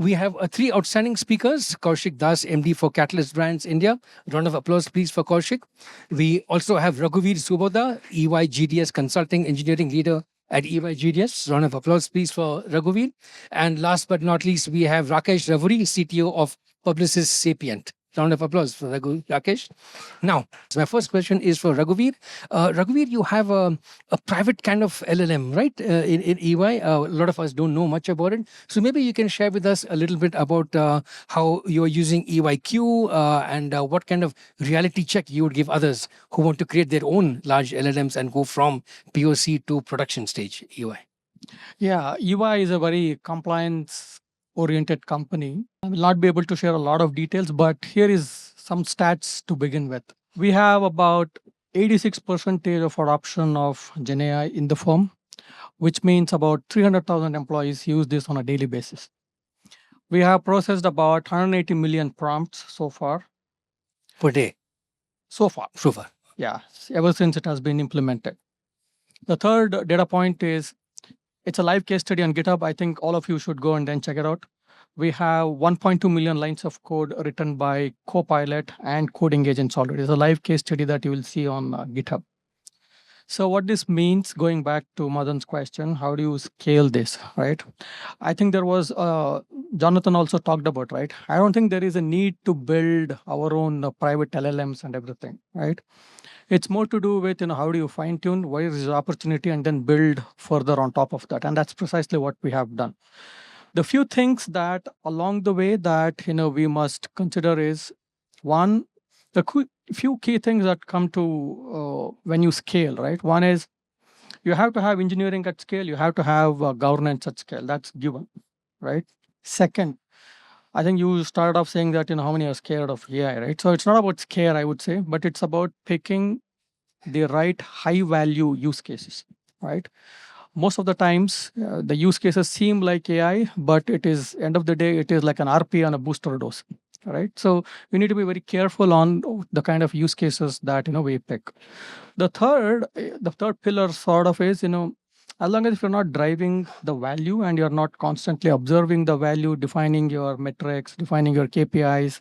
We have three outstanding speakers. Kaushik Das, MD for Catalyst Brands India. Round of applause, please, for Kaushik. We also have Raghuveer Suboda, EY GDS Consulting Engineering Leader at EY GDS. Round of applause, please, for Raghuveer. And last but not least, we have Rakesh Ravuri, CTO of Publicis Sapient. Round of applause for Rakesh. Now, my first question is for Raghuveer. Raghuveer, you have a private kind of LLM, right, in EY? A lot of us don't know much about it. So maybe you can share with us a little bit about how you're using EYQ and what kind of reality check you would give others who want to create their own large LLMs and go from POC to production stage EY. Yeah, EY is a very compliance-oriented company. I will not be able to share a lot of details, but here is some stats to begin with. We have about 86% of adoption of GenAI in the firm, which means about 300,000 employees use this on a daily basis. We have processed about 180 million prompts so far. Per day? So far. So far. Yeah, ever since it has been implemented. The third data point is it's a live case study on GitHub. I think all of you should go and then check it out. We have 1.2 million lines of code written by Copilot and coding agents already. It's a live case study that you will see on GitHub. So what this means, going back to Madan's question, how do you scale this, right? I think there was, Jonathan also talked about, right? I don't think there is a need to build our own private LLMs and everything, right? It's more to do with, how do you fine tune, where is the opportunity, and then build further on top of that. And that's precisely what we have done. The few things that along the way that, we must consider is one, the few key things that come to when you scale, right? One is you have to have engineering at scale. You have to have governance at scale. That's given, right? Second, I think you started off saying that, how many are scared of AI, right? So it's not about scare, I would say, but it's about picking the right high value use cases, right? Most of the times, the use cases seem like AI, but it is, end of the day, it is like an RP on a booster dose, right? So we need to be very careful on the kind of use cases that, we pick. The third pillar sort of is, as long as if you're not driving the value and you're not constantly observing the value, defining your metrics, defining your KPIs,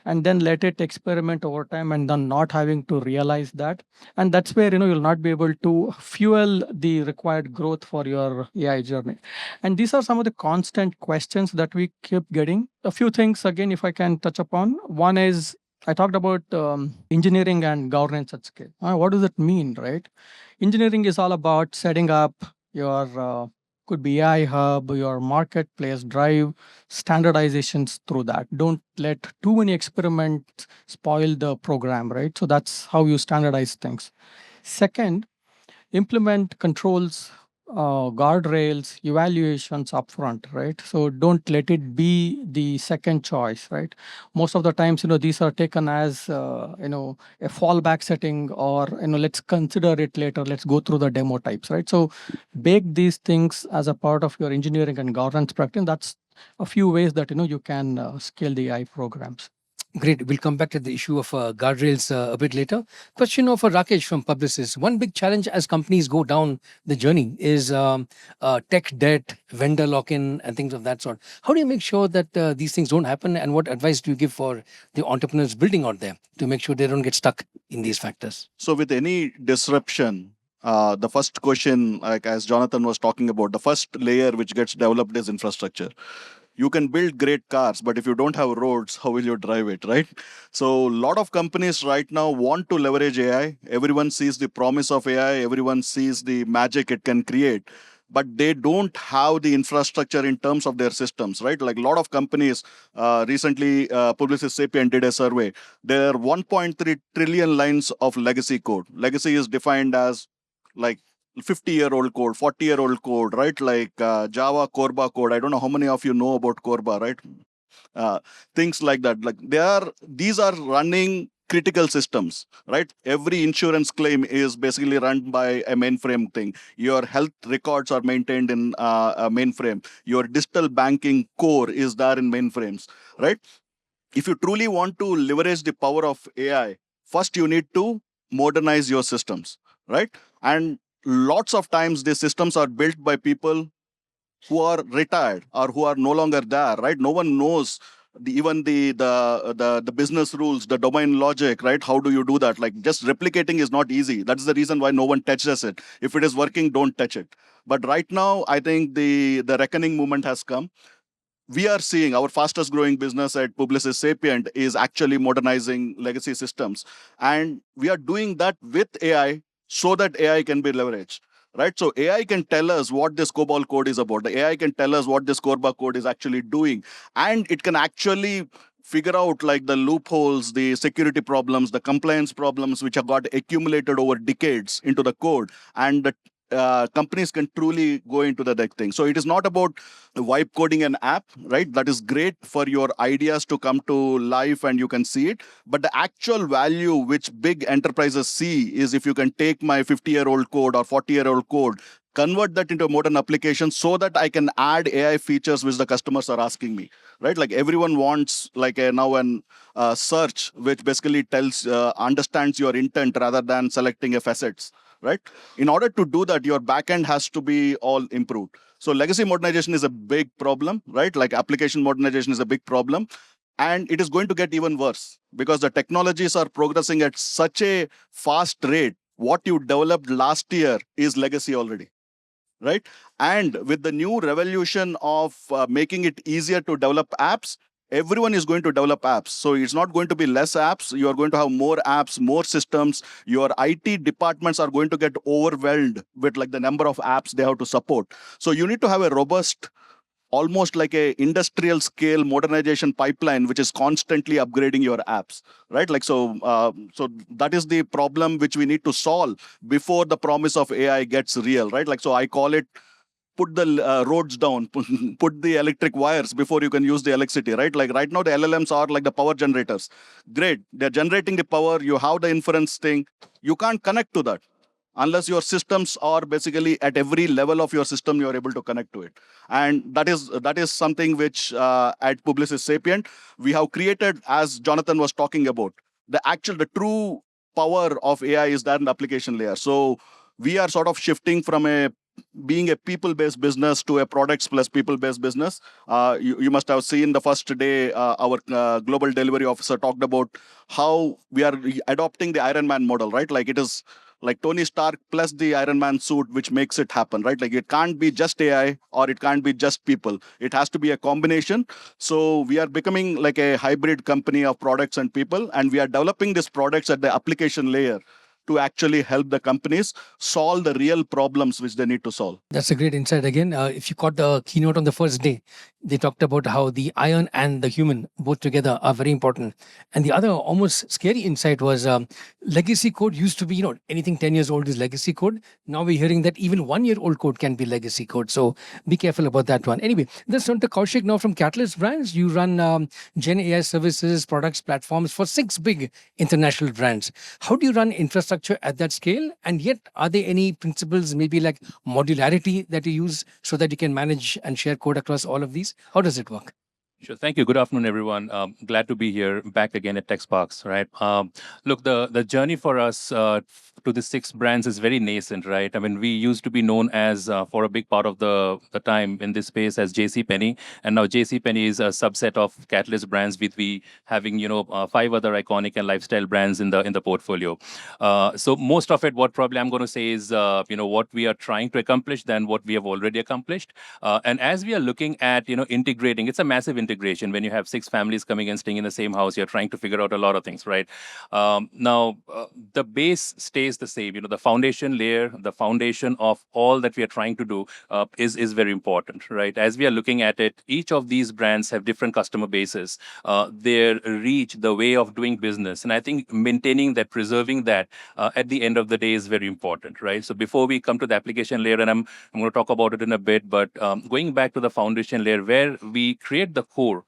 and then let it experiment over time and then not having to realize that. And that's where, you'll not be able to fuel the required growth for your AI journey. And these are some of the constant questions that we keep getting. A few things, again, if I can touch upon. One is, I talked about engineering and governance at scale. What does it mean, right? Engineering is all about setting up your could be AI hub, your marketplace, drive standardizations through that. Don't let too many experiments spoil the program, right? So that's how you standardize things. Second, implement controls, guardrails, evaluations upfront, right? So don't let it be the second choice, right? Most of the times, these are taken as, a fallback setting, or, let's consider it later. Let's go through the demo types, right? So bake these things as a part of your engineering and governance practice. That's a few ways that, you can scale the AI programs. Great. We'll come back to the issue of guardrails a bit later. Question for Rakesh from Publicis. One big challenge as companies go down the journey is tech debt, vendor lock-in, and things of that sort. How do you make sure that these things don't happen? And what advice do you give for the entrepreneurs building out there to make sure they don't get stuck in these factors? So with any disruption, the first question, like as Jonathan was talking about, the first layer which gets developed is infrastructure. You can build great cars, but if you don't have roads, how will you drive it, right? So a lot of companies right now want to leverage AI. Everyone sees the promise of AI. Everyone sees the magic it can create. But they don't have the infrastructure in terms of their systems, right? Like a lot of companies, recently Publicis Sapient did a survey. There are 1.3 trillion lines of legacy code. Legacy is defined as like 50-year-old code, 40-year-old code, right? Like Java Corba code. I don't know how many of you know about Corba, right? Things like that. Like these are running critical systems, right? Every insurance claim is basically run by a mainframe thing. Your health records are maintained in a mainframe. Your digital banking core is there in mainframes, right? If you truly want to leverage the power of AI, first you need to modernize your systems, right? And lots of times these systems are built by people who are retired or who are no longer there, right? No one knows even the business rules, the domain logic, right? How do you do that? Like, just replicating is not easy. That's the reason why no one touches it. If it is working, don't touch it. But right now, I think the reckoning moment has come. We are seeing our fastest growing business at Publicis Sapient is actually modernizing legacy systems. And we are doing that with AI so that AI can be leveraged. Right. So AI can tell us what this COBOL code is about. The AI can tell us what this Corba code is actually doing. And it can actually figure out like the loopholes, the security problems, the compliance problems which have got accumulated over decades into the code. And the companies can truly go into the next thing. So it is not about vibe coding an app, right? That is great for your ideas to come to life and you can see it. But the actual value which big enterprises see is if you can take my 50-year-old code or 40-year-old code, convert that into a modern application so that I can add AI features which the customers are asking me, right? Like everyone wants like a now an search which basically tells understands your intent rather than selecting a facets, right? In order to do that, your backend has to be all improved. So legacy modernization is a big problem, right? Like application modernization is a big problem. And it is going to get even worse because the technologies are progressing at such a fast rate. What you developed last year is legacy already, right? And with the new revolution of making it easier to develop apps, everyone is going to develop apps. So it's not going to be less apps. You are going to have more apps, more systems. Your IT departments are going to get overwhelmed with like the number of apps they have to support. So you need to have a robust, almost like a industrial scale modernization pipeline which is constantly upgrading your apps, right? Like so that is the problem which we need to solve before the promise of AI gets real, right? Like so I call it, put the roads down, put the electric wires before you can use the electricity, right? Like right now the LLMs are like the power generators. Great, they're generating the power, you have the inference thing, you can't connect to that unless your systems are basically at every level of your system you are able to connect to it. And that is something which at Publicis Sapient we have created, as Jonathan was talking about. The true power of AI is that in the application layer. So we are sort of shifting from a being a people-based business to a products plus people-based business. You must have seen the first day our global delivery officer talked about how we are adopting the Iron Man model, right? Like it is like Tony Stark plus the Iron Man suit, which makes it happen, right? Like it can't be just AI or it can't be just people. It has to be a combination. So we are becoming like a hybrid company of products and people, and we are developing these products at the application layer to actually help the companies solve the real problems which they need to solve. That's a great insight again. If you caught the keynote on the first day, they talked about how the iron and the human both together are very important. And the other almost scary insight was legacy code used to be, anything 10 years old is legacy code. Now we're hearing that even 1 year old code can be legacy code. So be careful about that one. Anyway, let's turn to Kaushik now from Catalyst Brands. You run Gen AI services, products, platforms for 6 big international brands. How do you run infrastructure at that scale? And yet, are there any principles, maybe like modularity, that you use so that you can manage and share code across all of these? How does it work? Sure. Thank you. Good afternoon, everyone. Glad to be here back again at TechSparks, right? Look, the journey for us to the 6 brands is very nascent, right? I mean, we used to be known as, for a big part of the time in this space, as JCPenney. And now JCPenney is a subset of Catalyst brands, with we having, 5 other iconic and lifestyle brands in the portfolio. So most of it, what probably I'm going to say is, what we are trying to accomplish than what we have already accomplished. And as we are looking at, integrating, it's a massive integration. When you have 6 families coming and staying in the same house, you're trying to figure out a lot of things, right? Now, the base stays the same. The foundation layer, the foundation of all that we are trying to do is very important, right? As we are looking at it, each of these brands have different customer bases, their reach, the way of doing business. And I think maintaining that, preserving that at the end of the day is very important, right? So before we come to the application layer, and I'm going to talk about it in a bit, but going back to the foundation layer where we create the core,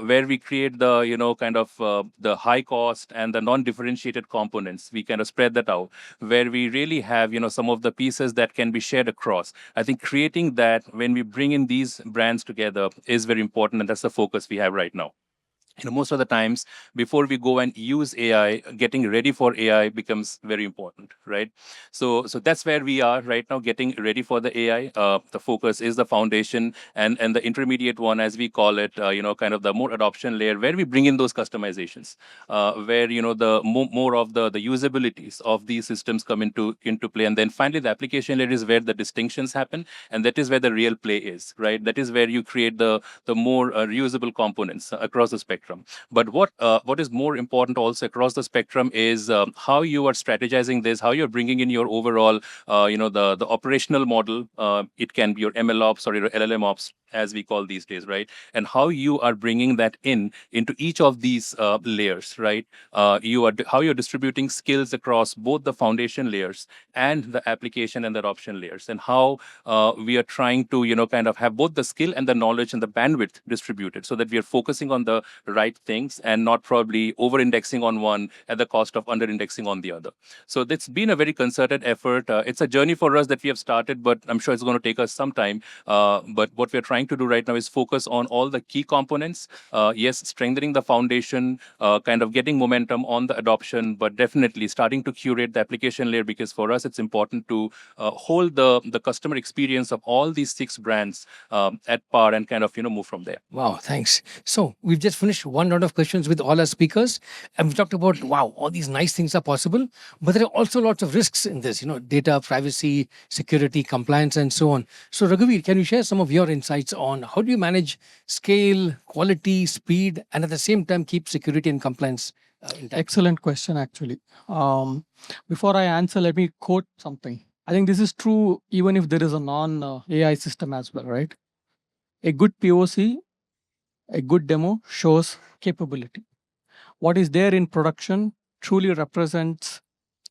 where we create the, the high cost and the non-differentiated components, we kind of spread that out, where we really have, some of the pieces that can be shared across. I think creating that when we bring in these brands together is very important, and that's the focus we have right now. Most of the times before we go and use AI, getting ready for AI becomes very important, right? So that's where we are right now, getting ready for the AI. The focus is the foundation, and the intermediate one, as we call it, kind of the more adoption layer, where we bring in those customizations, where the more of the usabilities of these systems come into play. And then finally the application layer is where the distinctions happen, and that is where the real play is, right? That is where you create the more reusable components across the spectrum. But what is more important also across the spectrum is how you are strategizing this, how you're bringing in your overall, the operational model. It can be your ML ops or your LLM ops, as we call these days, right? And how you are bringing that into each of these layers, right? How you're distributing skills across both the foundation layers and the application and the adoption layers, and how we are trying to kind of have both the skill and the knowledge and the bandwidth distributed, so that we are focusing on the right things and not probably over indexing on one at the cost of under indexing on the other. So it's been a very concerted effort. It's a journey for us that we have started, but I'm sure it's going to take us some time. But what we're trying to do right now is focus on all the key components. Yes, strengthening the foundation, kind of getting momentum on the adoption, but definitely starting to curate the application layer, because for us it's important to hold the customer experience of all these 6 brands at par, and kind of move from there. Wow, thanks. So we've just finished one round of questions with all our speakers, and we talked about, wow, all these nice things are possible, but there are also lots of risks in this, data privacy, security, compliance, and so on. So Raghuveer, can you share some of your insights on how do you manage scale, quality, speed, and at the same time keep security and compliance intact? Excellent question, actually. Before I answer, let me quote something. I think this is true even if there is a non-AI system as well, right? A good POC, a good demo shows capability. What is there in production truly represents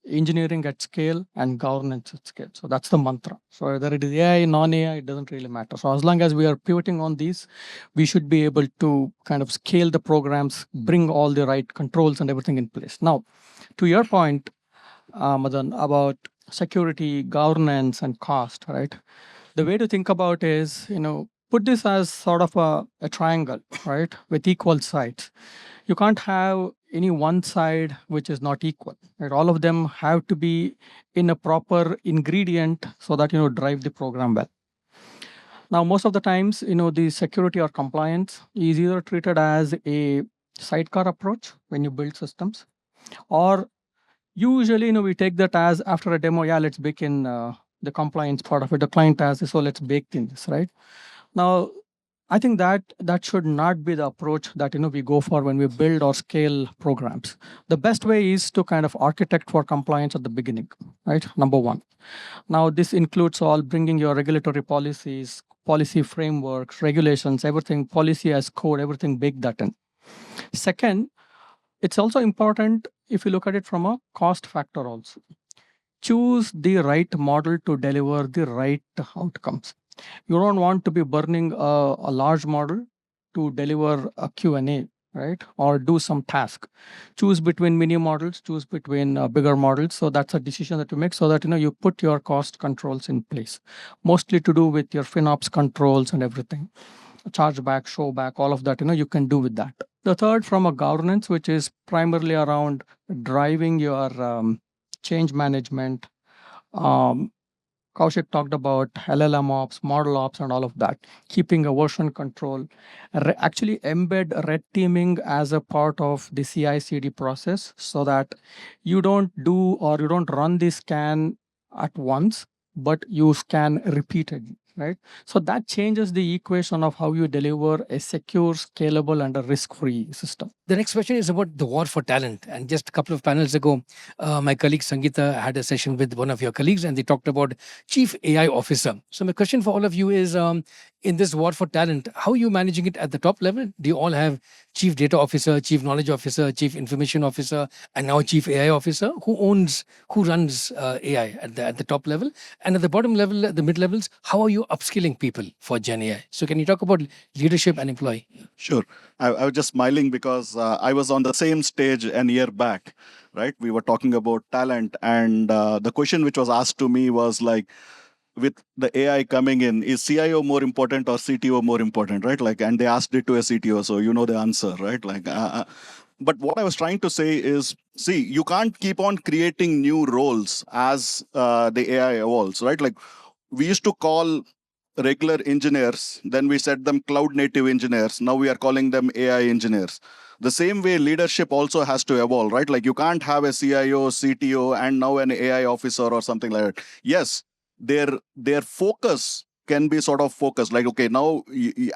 engineering at scale and governance at scale. So that's the mantra. So whether it is AI, non-AI, it doesn't really matter. So as long as we are pivoting on these, we should be able to kind of scale the programs, bring all the right controls and everything in place. Now, to your point, Madan, about security, governance, and cost, right? The way to think about is, put this as sort of a triangle, right, with equal sides. You can't have any one side which is not equal, right? All of them have to be in a proper ingredient so that, drive the program well. Now, most of the times, the security or compliance is either treated as a sidecar approach when you build systems, or usually, we take that as after a demo, yeah, let's bake in the compliance part of it. The client has this, so let's bake in this, right? Now, I think that should not be the approach that we go for when we build or scale programs. The best way is to kind of architect for compliance at the beginning, right? Number one. Now, this includes all bringing your regulatory policies, policy frameworks, regulations, everything, policy as code, everything, bake that in. Second, it's also important if you look at it from a cost factor also. Choose the right model to deliver the right outcomes. You don't want to be burning a large model to deliver a Q&A, right? Or do some task. Choose between mini models, choose between bigger models. So that's a decision that you make so that you put your cost controls in place. Mostly to do with your FinOps controls and everything. Chargeback, showback, all of that, you can do with that. The third, from a governance, which is primarily around driving your change management. Kaushik talked about LLM ops, model ops, and all of that. Keeping a version control. Actually embed red teaming as a part of the CI/CD process so that you don't do or you don't run the scan at once, but you scan repeatedly, right? So that changes the equation of how you deliver a secure, scalable, and a risk-free system. The next question is about the war for talent. And just a couple of panels ago, my colleague Sangeeta had a session with one of your colleagues, and they talked about Chief AI Officer. So my question for all of you is, in this war for talent, how are you managing it at the top level? Do you all have Chief Data Officer, Chief Knowledge Officer, Chief Information Officer, and now Chief AI Officer? Who runs AI at the top level? And at the bottom level, at the mid levels, how are you upskilling people for GenAI? So can you talk about leadership and employee? Sure. I was just smiling because I was on the same stage a year back, right? We were talking about talent, and the question which was asked to me was like, with the AI coming in, is CIO more important or CTO more important, right? Like, and they asked it to a CTO, so you know the answer, right? Like, but what I was trying to say is, see, you can't keep on creating new roles as the AI evolves, right? Like, we used to call regular engineers, then we set them cloud native engineers. Now we are calling them AI engineers. The same way leadership also has to evolve, right? Like, you can't have a CIO, CTO, and now an AI officer or something like that. Yes, their focus can be sort of focused. Like, okay, now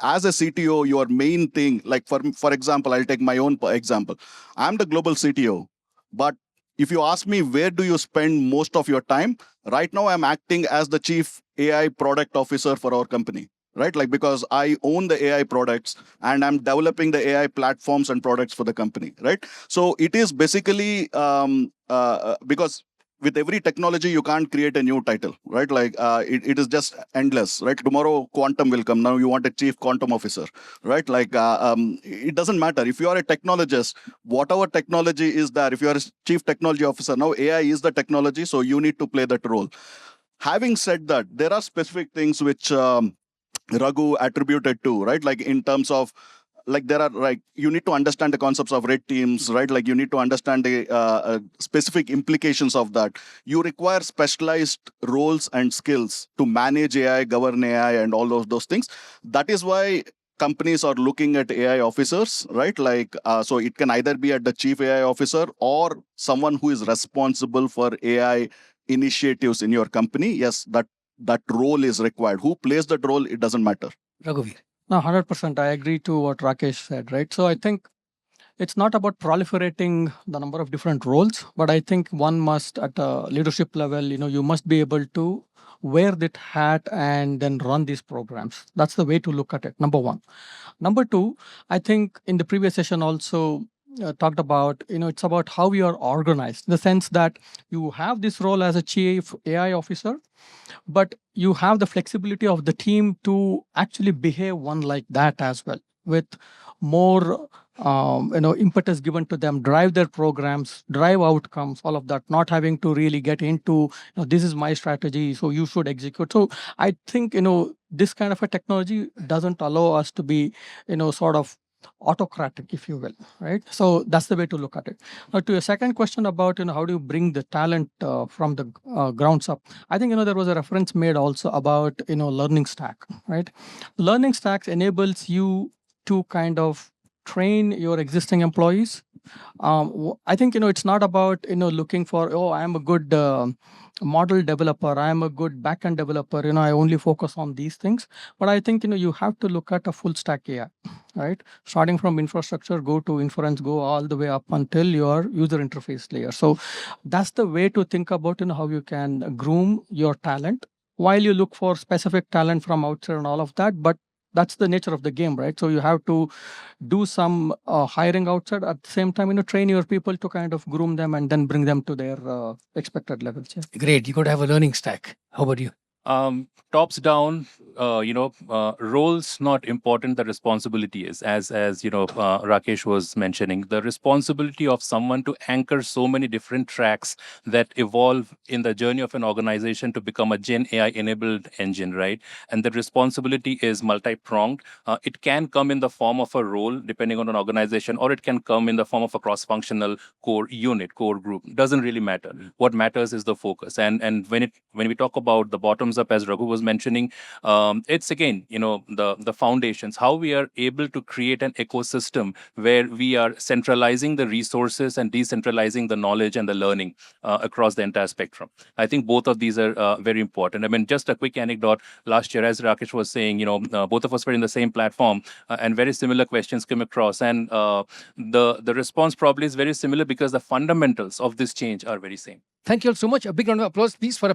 as a CTO, your main thing, like for example, I'll take my own example. I'm the global CTO, but if you ask me where do you spend most of your time, right now I'm acting as the chief AI product officer for our company, right? Like, because I own the AI products and I'm developing the AI platforms and products for the company, right? So it is basically because with every technology you can't create a new title, right? Like, it is just endless, right? Tomorrow quantum will come. Now you want a chief quantum officer, right? Like, it doesn't matter if you are a technologist, whatever technology is there. If you are a chief technology officer, now AI is the technology, so you need to play that role. Having said that, there are specific things which Raghu attributed to, right? Like, in terms of, like, there are, like, you need to understand the concepts of red teams, right? Like, you need to understand the specific implications of that. You require specialized roles and skills to manage AI, govern AI, and all those things. That is why companies are looking at AI officers, right? Like, so it can either be at the chief AI officer or someone who is responsible for AI initiatives in your company. Yes, that role is required. Who plays that role, it doesn't matter. Raghuveer. No, 100%. I agree to what Rakesh said, right? So I think it's not about proliferating the number of different roles, but I think one must, at a leadership level, you must be able to wear that hat and then run these programs. That's the way to look at it, number one. Number two, I think in the previous session also talked about, it's about how we are organized, in the sense that you have this role as a chief AI officer, but you have the flexibility of the team to actually behave one like that as well, with more impetus given to them, drive their programs, drive outcomes, all of that, not having to really get into, this is my strategy, so you should execute. So I think, this kind of a technology doesn't allow us to be, sort of autocratic, if you will, right? So that's the way to look at it. Now, to your second question about, how do you bring the talent from the grounds up? I think, there was a reference made also about, learning stack, right? Learning stacks enables you to kind of train your existing employees. I think, it's not about, looking for, oh, I'm a good model developer, I'm a good backend developer, I only focus on these things. But I think, you have to look at a full stack AI, right? Starting from infrastructure, go to inference, go all the way up until your user interface layer. So that's the way to think about, how you can groom your talent while you look for specific talent from outside and all of that. But that's the nature of the game, right? So you have to do some hiring outside, at the same time, train your people to kind of groom them and then bring them to their expected levels. Yeah. Great. You got to have a learning stack. How about you? Tops down, roles not important, the responsibility is, as Rakesh was mentioning, the responsibility of someone to anchor so many different tracks that evolve in the journey of an organization to become a Gen AI enabled engine, right? And the responsibility is multi-pronged. It can come in the form of a role depending on an organization, or it can come in the form of a cross-functional core unit, core group. Doesn't really matter. What matters is the focus. And when we talk about the bottoms up, as Raghu was mentioning, it's again, the foundations, how we are able to create an ecosystem where we are centralizing the resources and decentralizing the knowledge and the learning across the entire spectrum. I think both of these are very important. I mean, just a quick anecdote. Last year, as Rakesh was saying, both of us were in the same platform and very similar questions came across. And the response probably is very similar because the fundamentals of this change are very same. Thank you all so much. A big round of applause, please, for a